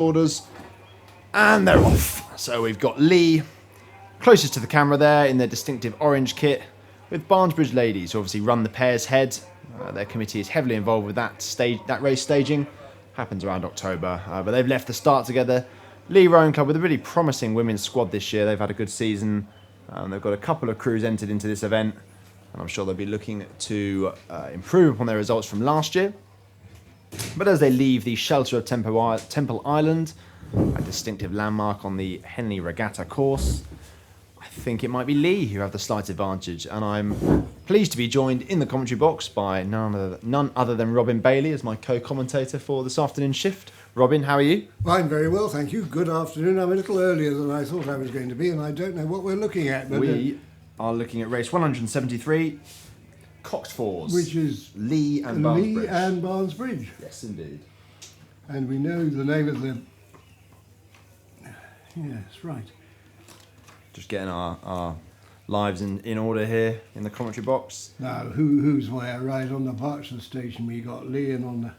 orders, and they're off. So we've got Lee closest to the camera there in their distinctive orange kit, with Barnesbridge ladies who obviously run the pair's head. Their committee is heavily involved with that race staging. Happens around October, but they've left the start together. Lee Rowing Club with a really promising women's squad this year. They've had a good season. They've got a couple of crews entered into this event, and I'm sure they'll be looking to improve upon their results from last year. But as they leave the shelter of Temple Island, a distinctive landmark on the Henley Regatta course, I think it might be Lee who have the slight advantage, and I'm pleased to be joined in the commentary box by none other than Robin Bailey as my co-commentator for this afternoon's shift. Robin, how are you? I'm very well, thank you. Good afternoon. I'm a little earlier than I thought I was going to be, and I don't know what we're looking at. But we are looking at race 173, Coxed Fours, which is Lee and Barnesbridge. Lee and Barnesbridge. Yes, indeed. And we know the name of the... Yes, right. Just getting our lives in order here in the commentary box. Now, who's where? Right, on the Berkshire station we got Lee, and on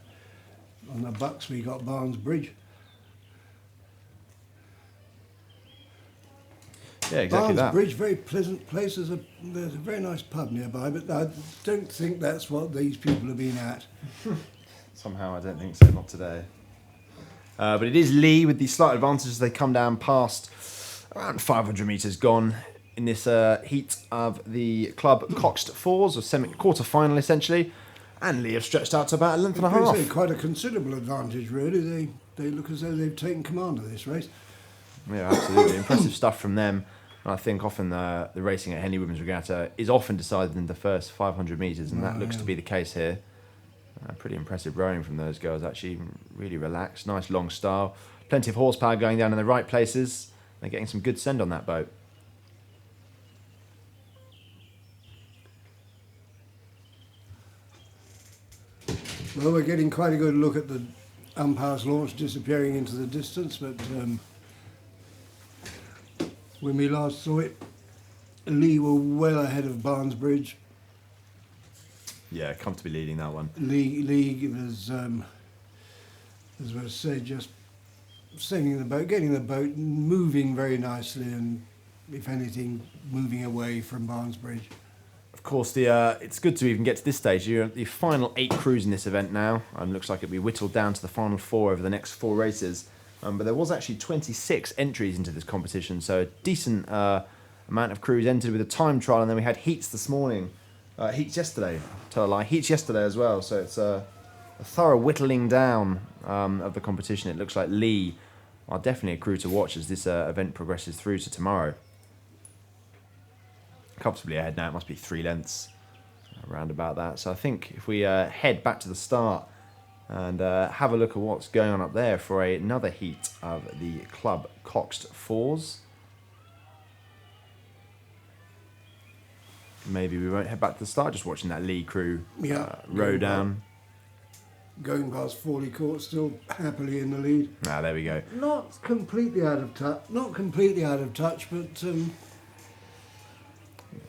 the Bucks we got Barnesbridge. Yeah, exactly that. Barnesbridge, very pleasant place. There's a very nice pub nearby, but I don't think that's what these people have been at. Somehow I don't think so, not today. But it is Lee with the slight advantage as they come down past around 500 metres gone in this heat of the club Coxed Fours, a quarter final essentially. And Lee have stretched out to about a length and a half. Say, quite a considerable advantage, really. They look as though they've taken command of this race. Yeah, absolutely. Impressive stuff from them. And I think often the racing at Henley Women's Regatta is often decided in the first 500 metres, and that looks to be the case here. Pretty impressive rowing from those girls, actually. Really relaxed, nice long style. Plenty of horsepower going down in the right places. They're getting some good send on that boat. Well, we're getting quite a good look at the umpire's launch disappearing into the distance, but when we last saw it, Lee were well ahead of Barnesbridge. Yeah, comfortably leading that one. Lee was, as I said, just sending the boat, getting the boat moving very nicely, and if anything, moving away from Barnesbridge. Of course, it's good to even get to this stage. You're at the final 8 crews in this event now, and looks like it'll be whittled down to the final 4 over the next 4 races. But there was actually 26 entries into this competition, so a decent amount of crews entered with a time trial, and then we had heats this morning. Heats yesterday, tell a lie. Heats yesterday as well, so it's a thorough whittling down of the competition. It looks like Lee are definitely a crew to watch as this event progresses through to tomorrow. Comfortably ahead now, it must be 3 lengths around about that. So I think if we head back to the start and have a look at what's going on up there for another heat of the club Coxed Fours. Maybe we won't head back to the start, just watching that Lee crew row down. Going past Fawley Court, still happily in the lead. Ah, there we go. Not completely out of touch, but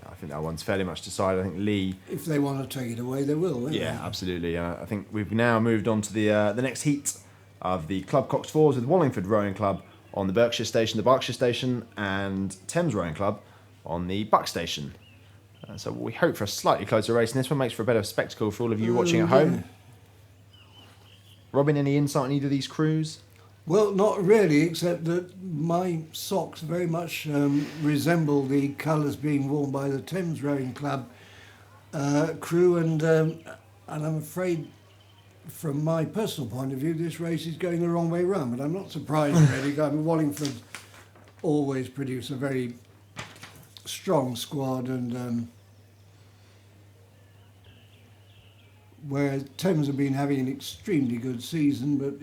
I think that one's fairly much decided. I think Lee, if they want to take it away, they will, won't they? Absolutely. I think we've now moved on to the next heat of the Club Coxed Fours with Wallingford Rowing Club on the Berkshire Station, and Thames Rowing Club on the Buck Station. So we hope for a slightly closer race, and this one makes for a better spectacle for all of you watching at home. Robin, any insight on either of these crews? Well, not really, except that my socks very much resemble the colours being worn by the Thames Rowing Club crew, and I'm afraid, from my personal point of view, this race is going the wrong way round. But I'm not surprised, really. I mean, Wallingford always produce a very strong squad, and whereas Thames have been having an extremely good season, but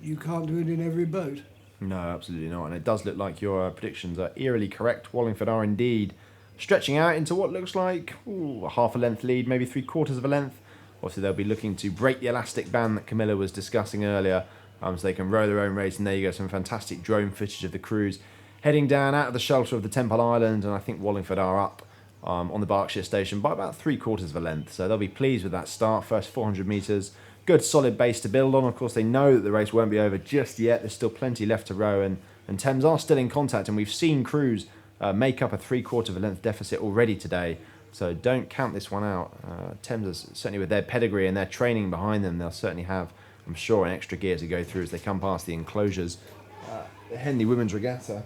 you can't do it in every boat. No, absolutely not. And it does look like your predictions are eerily correct. Wallingford are indeed stretching out into what looks like a half a length lead, maybe 3/4 of a length. Obviously, they'll be looking to break the elastic band that Camilla was discussing earlier, so they can row their own race. And there you go, some fantastic drone footage of the crews heading down out of the shelter of the Temple Island. And I think Wallingford are up on the Berkshire Station by about 3/4 of a length. So they'll be pleased with that start. First 400 metres, good solid base to build on. Of course, they know that the race won't be over just yet. There's still plenty left to row, and Thames are still in contact, and we've seen crews make up a 3/4 of a length deficit already today. So don't count this one out. Thames, is, certainly with their pedigree and their training behind them, they'll certainly have, I'm sure, an extra gear to go through as they come past the enclosures. The Henley Women's Regatta.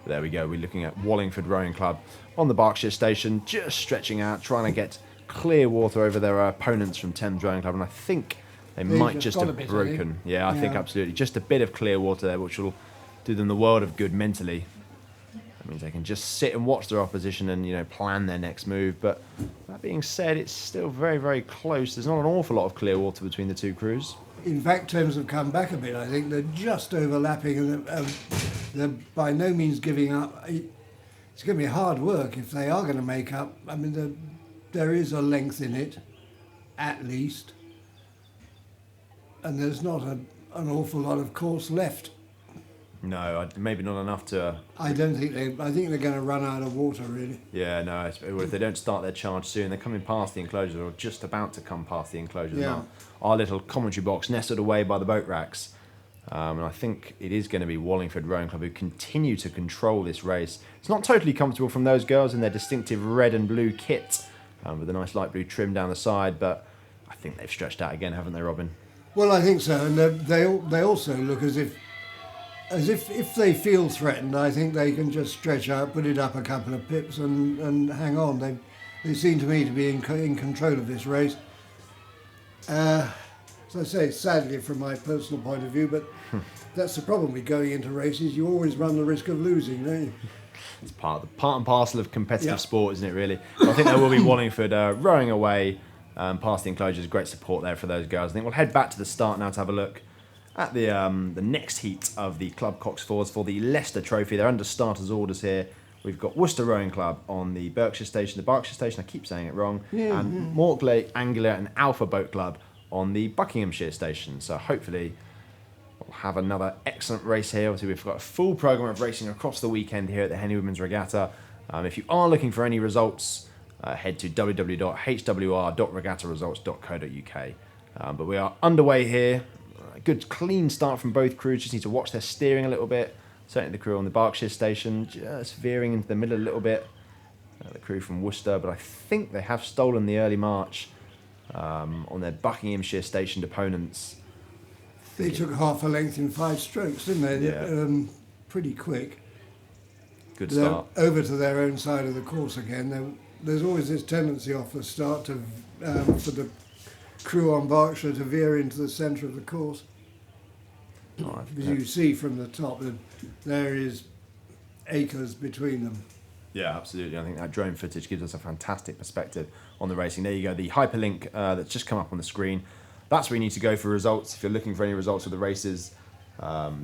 There we go, we're looking at Wallingford Rowing Club on the Berkshire station, just stretching out, trying to get clear water over their opponents from Thames Rowing Club, and I think they might just have broken. I think absolutely. Just a bit of clear water there, which will do them the world of good mentally. That means they can just sit and watch their opposition and, plan their next move. But that being said, it's still very, very close. There's not an awful lot of clear water between the two crews. In fact, Thames have come back a bit. I think they're just overlapping, and they're by no means giving up. It's going to be hard work if they are going to make up. I mean, there is a length in it, at least, and there's not an awful lot of course left. No, maybe not enough to... I think they're going to run out of water, really. Yeah, no, if they don't start their charge soon, they're coming past the enclosures, or just about to come past the enclosures. Yeah. Our little commentary box nestled away by the boat racks. And I think it is going to be Wallingford Rowing Club who continue to control this race. It's not totally comfortable from those girls in their distinctive red and blue kit, with a nice light blue trim down the side, but I think they've stretched out again, haven't they, Robin? Well, I think so, and they also look as if they feel threatened, I think they can just stretch out, put it up a couple of pips and hang on. They seem to me to be in control of this race. As I say, sadly from my personal point of view, but that's the problem with going into races. You always run the risk of losing, don't you? It's part and parcel of competitive sport, isn't it, really? I think there will be Wallingford rowing away past the enclosures. Great support there for those girls. I think we'll head back to the start now to have a look at the next heat of the Club Cox Fours for the Leicester Trophy. They're under starters' orders here. We've got Worcester Rowing Club on the Berkshire station, I keep saying it wrong, and Mort, Angular and Alpha Boat Club on the Buckinghamshire station. So hopefully we'll have another excellent race here. Obviously we've got a full programme of racing across the weekend here at the Henley Women's Regatta. If you are looking for any results, head to www.hwr.regattaresults.co.uk. But we are underway here. A good clean start from both crews. Just need to watch their steering a little bit. Certainly the crew on the Berkshire station just veering into the middle a little bit. The crew from Worcester, but I think they have stolen the early march on their Buckinghamshire stationed opponents. They took half a length in 5 strokes, didn't they? Yeah. Pretty quick. Good start. They're over to their own side of the course again. There's always this tendency off the start for the crew on Berkshire to veer into the centre of the course. As you see from the top, there is acres between them. Yeah, absolutely. I think that drone footage gives us a fantastic perspective on the racing. There you go, the hyperlink that's just come up on the screen. That's where you need to go for results. If you're looking for any results of the races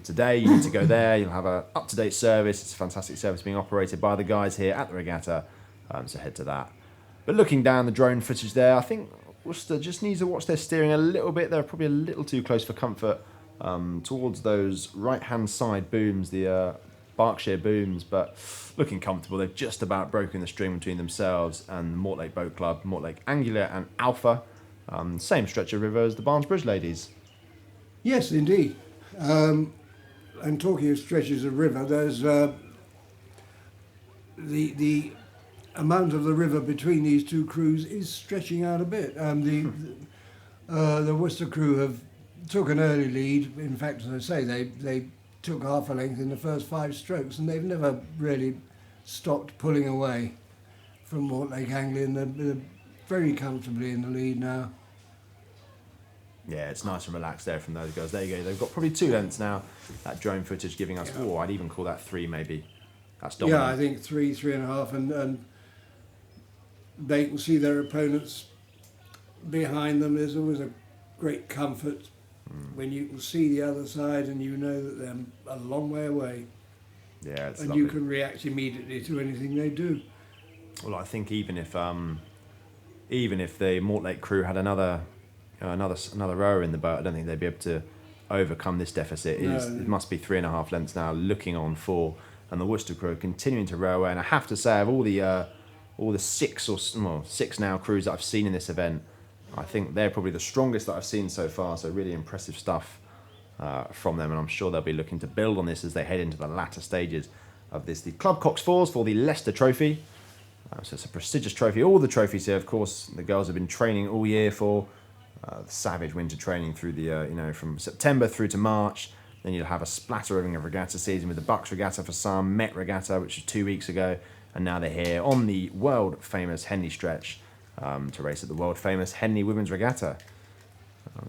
today, you need to go there. You'll have an up-to-date service. It's a fantastic service being operated by the guys here at the Regatta, so head to that. But looking down the drone footage there, I think Worcester just needs to watch their steering a little bit. They're probably a little too close for comfort towards those right-hand side booms, the Berkshire booms, but looking comfortable. They've just about broken the string between themselves and Mortlake Boat Club, Mortlake Angular and Alpha. Same stretch of river as the Barnesbridge ladies. Yes, indeed. And talking of stretches of river, there's the amount of the river between these two crews is stretching out a bit. The Worcester crew took an early lead. In fact, as I say, they took half a length in the first 5 strokes, and they've never really stopped pulling away from Mortlake Anglian. They're very comfortably in the lead now. Yeah, it's nice and relaxed there from those guys. There you go. They've got probably 2 lengths now. That drone footage giving us, I'd even call that 3 maybe. That's dominant. Yeah, I think 3.5, and they can see their opponents behind them. There's always a great comfort when you can see the other side and you know that they're a long way away. Yeah, it's and lovely. You can react immediately to anything they do. Well, I think even if the Mortlake crew had another rower in the boat, I don't think they'd be able to overcome this deficit. It must be 3.5 lengths now, looking on 4, and the Worcester crew are continuing to row away. And I have to say, of all the all the six now crews that I've seen in this event, I think they're probably the strongest that I've seen so far. So really impressive stuff from them, and I'm sure they'll be looking to build on this as they head into the latter stages of this. The Club Cox Fours for the Leicester Trophy. So it's a prestigious trophy. All the trophies here, of course, the girls have been training all year for. The savage winter training through the, from September through to March. Then you'll have a splattering of regatta season with the Bucks Regatta for some, Met Regatta, which was 2 weeks ago, and now they're here on the world famous Henley stretch to race at the world famous Henley Women's Regatta.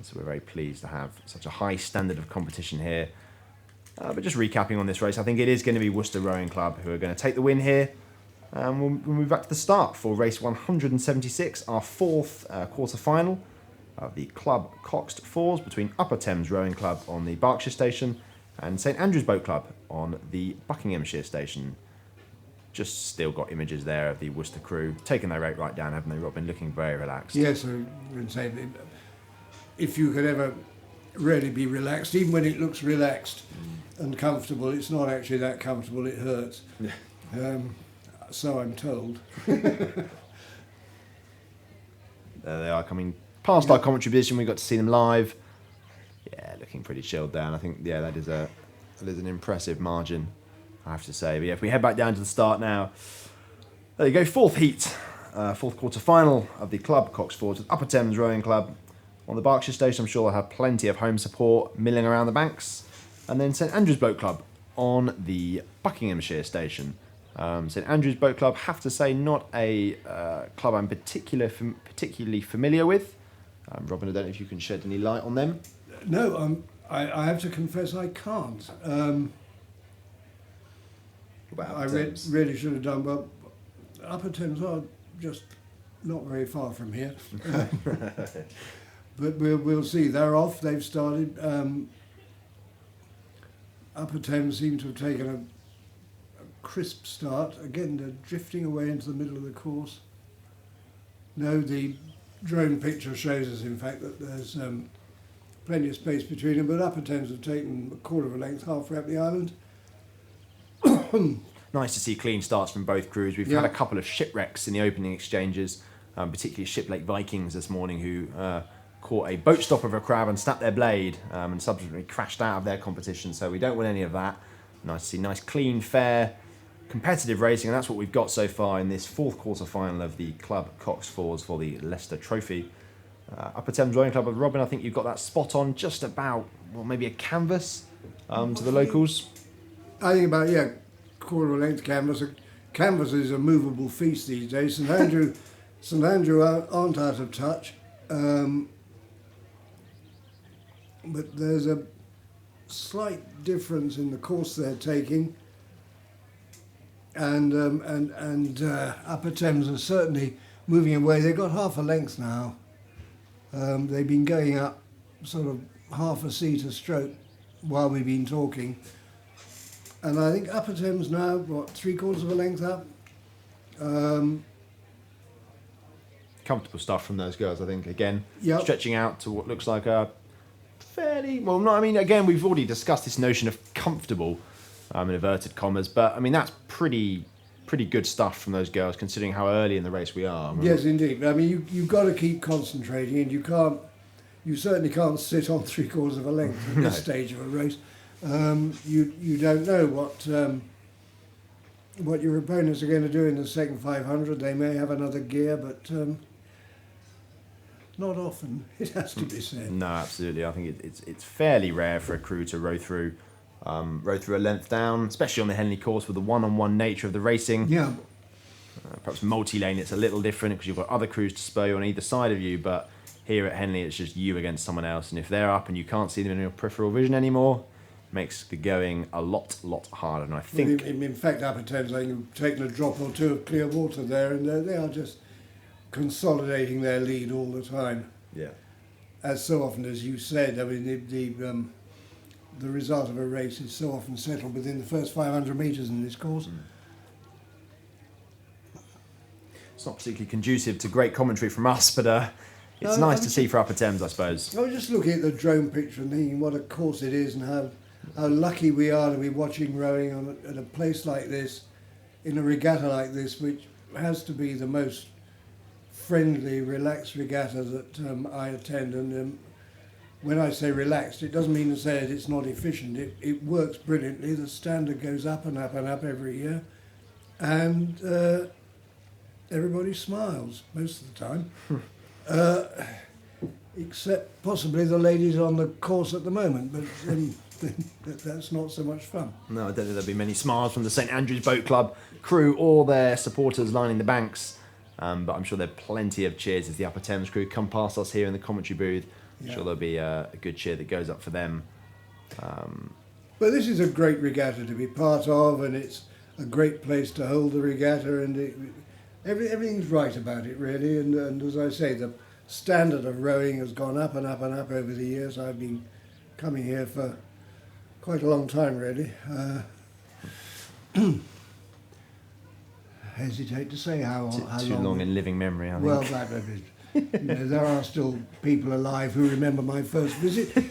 So we're very pleased to have such a high standard of competition here. But just recapping on this race, I think it is going to be Worcester Rowing Club who are going to take the win here. We'll move back to the start for race 176, our fourth quarter-final of the Club Coxed Fours between Upper Thames Rowing Club on the Berkshire station and St Andrews Boat Club on the Buckinghamshire station. Just still got images there of the Worcester crew taking their rate right down, haven't they, Robin? Looking very relaxed. Yes, I would say if you could ever really be relaxed, even when it looks relaxed and comfortable, it's not actually that comfortable, it hurts. So I'm told. There they are coming past our commentary position. We got to see them live. Yeah, looking pretty chilled down. I think that is an impressive margin, I have to say. But yeah, if we head back down to the start now, there you go. Fourth heat, fourth quarter final of the Club Cox Fours with Upper Thames Rowing Club on the Berkshire station. I'm sure they'll have plenty of home support milling around the banks, and then St Andrews Boat Club on the Buckinghamshire station. St Andrews Boat Club, have to say, not a club I'm particularly familiar with. Robin, I don't know if you can shed any light on them. No, I have to confess I can't. I really should have done, but Upper Thames are just not very far from here. But we'll see. They're off. They've started. Upper Thames seem to have taken a crisp start. Again, they're drifting away into the middle of the course. No, the drone picture shows us, in fact, that there's plenty of space between them, but Upper Thames have taken a quarter of a length halfway up the island. Nice to see clean starts from both crews. We've had a couple of shipwrecks in the opening exchanges, particularly Shiplake Vikings this morning, who caught a boat stop of a crab and snapped their blade and subsequently crashed out of their competition. So we don't want any of that. Nice to see nice, clean, fair, competitive racing, and that's what we've got so far in this fourth quarter final of the Club Cox Fours for the Leicester Trophy. Upper Thames Rowing Club with Robin, I think you've got that spot on, just about, maybe a canvas to the locals. I think about, quarter of a length canvas. Canvas is a movable feast these days. St Andrew aren't out of touch, but there's a slight difference in the course they're taking. And Upper Thames are certainly moving away. They've got half a length now. They've been going up sort of half a seat a stroke while we've been talking. And I think Upper Thames now, three-quarters of a length up. Comfortable stuff from those girls, I think. Again, Yep. stretching out to what looks like a fairly... again, we've already discussed this notion of comfortable, in inverted commas, but, that's pretty good stuff from those girls, considering how early in the race we are. Yes, indeed. You've got to keep concentrating, and you certainly can't sit on three-quarters of a length at this stage of a race. You don't know what your opponents are going to do in the second 500. They may have another gear, but not often, it has to be said. No, absolutely. I think it's fairly rare for a crew to row through a length down, especially on the Henley course with the one-on-one nature of the racing. Yeah. Perhaps multi-lane, it's a little different because you've got other crews to spur you on either side of you, but here at Henley, it's just you against someone else, and if they're up and you can't see them in your peripheral vision anymore, makes the going a lot harder. And I think... In fact, Upper Thames, I think, have taken a drop or two of clear water there, and they are just consolidating their lead all the time. Yeah. As so often as you said, the result of a race is so often settled within the first 500 metres in this course. It's not particularly conducive to great commentary from us, but it's nice to see for Upper Thames, I suppose. I was just looking at the drone picture and thinking what a course it is and how lucky we are to be watching rowing at a place like this, in a regatta like this, which has to be the most friendly, relaxed regatta that I attend. And when I say relaxed, it doesn't mean to say that it's not efficient. It works brilliantly. The standard goes up and up and up every year. And everybody smiles most of the time. Except possibly the ladies on the course at the moment, but that's not so much fun. No, I don't think there'll be many smiles from the St Andrews Boat Club crew or their supporters lining the banks, but I'm sure there'll be plenty of cheers as the Upper Thames crew come past us here in the commentary booth. I'm sure there'll be a good cheer that goes up for them. But this is a great regatta to be part of, and it's a great place to hold the regatta, and everything's right about it, really. And as I say, the standard of rowing has gone up and up and up over the years. I've been coming here for quite a long time, really. Hesitate to say how Too long in living memory, I think. Well, there are still people alive who remember my first visit.